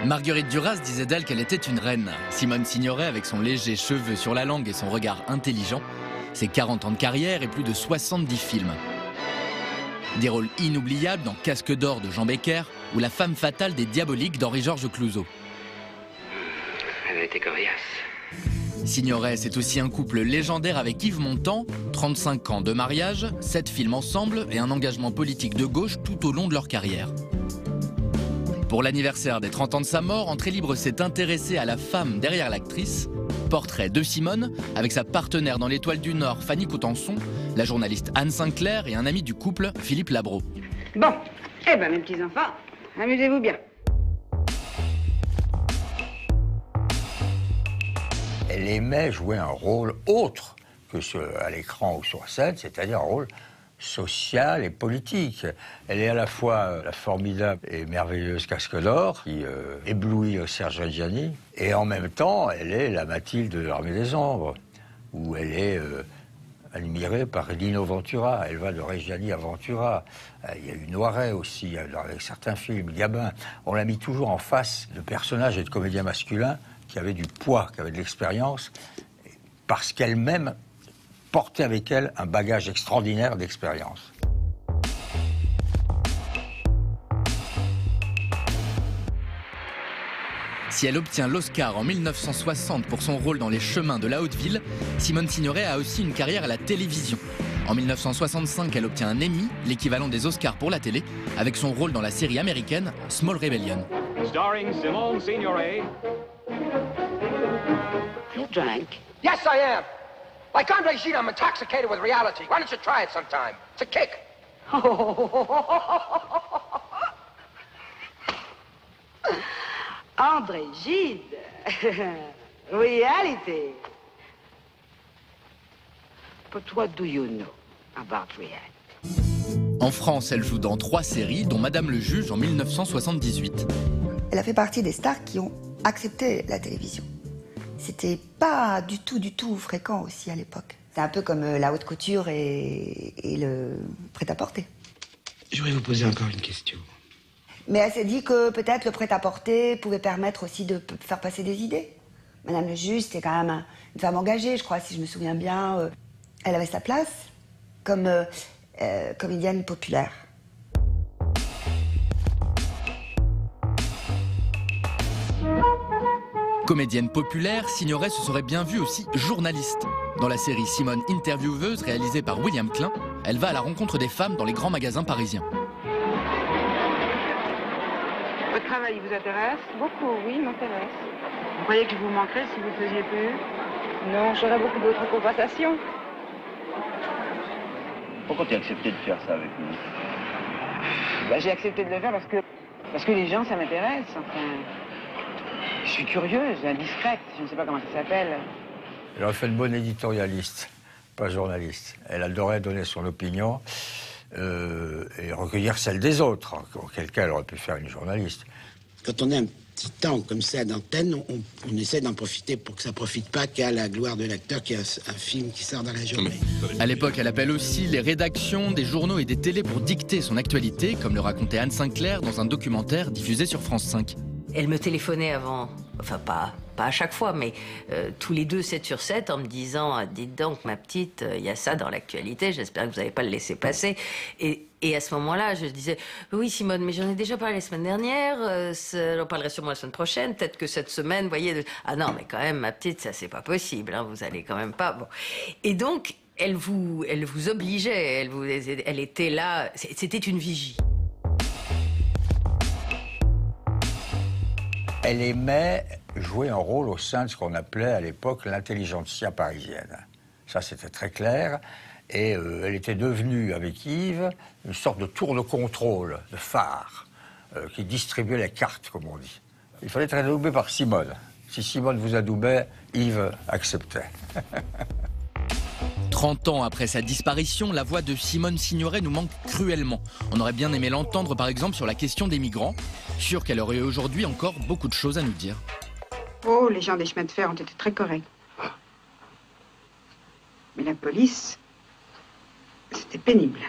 Marguerite Duras disait d'elle qu'elle était une reine. Simone Signoret, avec son léger cheveu sur la langue et son regard intelligent, ses 40 ans de carrière et plus de 70 films. Des rôles inoubliables dans Casque d'or de Jean Becker ou La femme fatale des Diaboliques d'Henri-Georges Clouzot. Elle a été coriace. Signoret, c'est aussi un couple légendaire avec Yves Montand, 35 ans de mariage, 7 films ensemble et un engagement politique de gauche tout au long de leur carrière. Pour l'anniversaire des 30 ans de sa mort, Entrée libre s'est intéressé à la femme derrière l'actrice. Portrait de Simone, avec sa partenaire dans l'Étoile du Nord, Fanny Coutençon, la journaliste Anne Sinclair et un ami du couple, Philippe Labro. Bon, eh ben mes petits-enfants, amusez-vous bien. Elle aimait jouer un rôle autre que à l'écran ou sur scène, c'est-à-dire un rôle sociale et politique. Elle est à la fois la formidable et merveilleuse Casque d'or qui éblouit Serge Reggiani, et en même temps, elle est la Mathilde de l'Armée des Ombres, où elle est admirée par Lino Ventura. Elle va de Reggiani à Ventura. Il y a eu Noiret aussi, avec certains films, Gabin. On l'a mis toujours en face de personnages et de comédiens masculins qui avaient du poids, qui avaient de l'expérience, parce qu'elle-même porter avec elle un bagage extraordinaire d'expérience. Si elle obtient l'Oscar en 1960 pour son rôle dans Les Chemins de la Haute-Ville, Simone Signoret a aussi une carrière à la télévision. En 1965, elle obtient un Emmy, l'équivalent des Oscars pour la télé, avec son rôle dans la série américaine Small Rebellion. Starring Simone Signoret. You drank? Yes, I am. Like Andre Gide, I'm intoxicated with reality. Why don't you try it sometime? It's a kick. André Gide. Reality. But what do you know about reality? En France, elle joue dans 3 séries, dont Madame le Juge en 1978. Elle a fait partie des stars qui ont accepté la télévision. C'était pas du tout fréquent aussi à l'époque. C'est un peu comme la haute couture et le prêt-à-porter. Je voudrais vous poser encore une question. Mais elle s'est dit que peut-être le prêt-à-porter pouvait permettre aussi de faire passer des idées. Madame le Juge, c'était quand même une femme engagée, je crois, si je me souviens bien. Elle avait sa place comme comédienne populaire. Comédienne populaire, Signoret se serait bien vue aussi journaliste. Dans la série Simone Intervieweuse, réalisée par William Klein, elle va à la rencontre des femmes dans les grands magasins parisiens. Votre travail vous intéresse? Beaucoup, oui, m'intéresse. Vous croyez qu'il vous manquerait si vous le faisiez plus? Non, j'aurais beaucoup d'autres compensations. Pourquoi tu as accepté de faire ça avec nous? Bah, j'ai accepté de le faire parce que les gens, ça m'intéresse. Enfin, je suis curieuse, indiscrète, je ne sais pas comment ça s'appelle. Elle aurait fait une bonne éditorialiste, pas journaliste. Elle adorait donner son opinion et recueillir celle des autres, auquel cas elle aurait pu faire une journaliste. Quand on a un petit temps comme ça d'antenne, on essaie d'en profiter pour que ça ne profite pas qu'à la gloire de l'acteur qui a un film qui sort dans la journée. À l'époque, elle appelle aussi les rédactions des journaux et des télés pour dicter son actualité, comme le racontait Anne Sinclair dans un documentaire diffusé sur France 5. Elle me téléphonait avant, enfin pas à chaque fois, mais tous les 2, 7 sur 7, en me disant « Dites donc, ma petite, il y a ça dans l'actualité, j'espère que vous n'allez pas le laisser passer. » Et à ce moment-là, je disais « Oui, Simone, mais j'en ai déjà parlé la semaine dernière, j'en parlerai sûrement la semaine prochaine, peut-être que cette semaine, vous voyez... » Ah non, mais quand même, ma petite, ça c'est pas possible, hein, vous allez quand même pas... Bon. Et donc, elle vous obligeait, elle était là, c'était une vigie. Elle aimait jouer un rôle au sein de ce qu'on appelait à l'époque l'intelligentsia parisienne. Ça, c'était très clair. Et elle était devenue, avec Yves, une sorte de tour de contrôle, de phare, qui distribuait les cartes, comme on dit. Il fallait être adoubé par Simone. Si Simone vous adoubait, Yves acceptait. 30 ans après sa disparition, la voix de Simone Signoret nous manque cruellement. On aurait bien aimé l'entendre par exemple sur la question des migrants. Sûr qu'elle aurait aujourd'hui encore beaucoup de choses à nous dire. Oh, les gens des chemins de fer ont été très corrects. Mais la police, c'était pénible.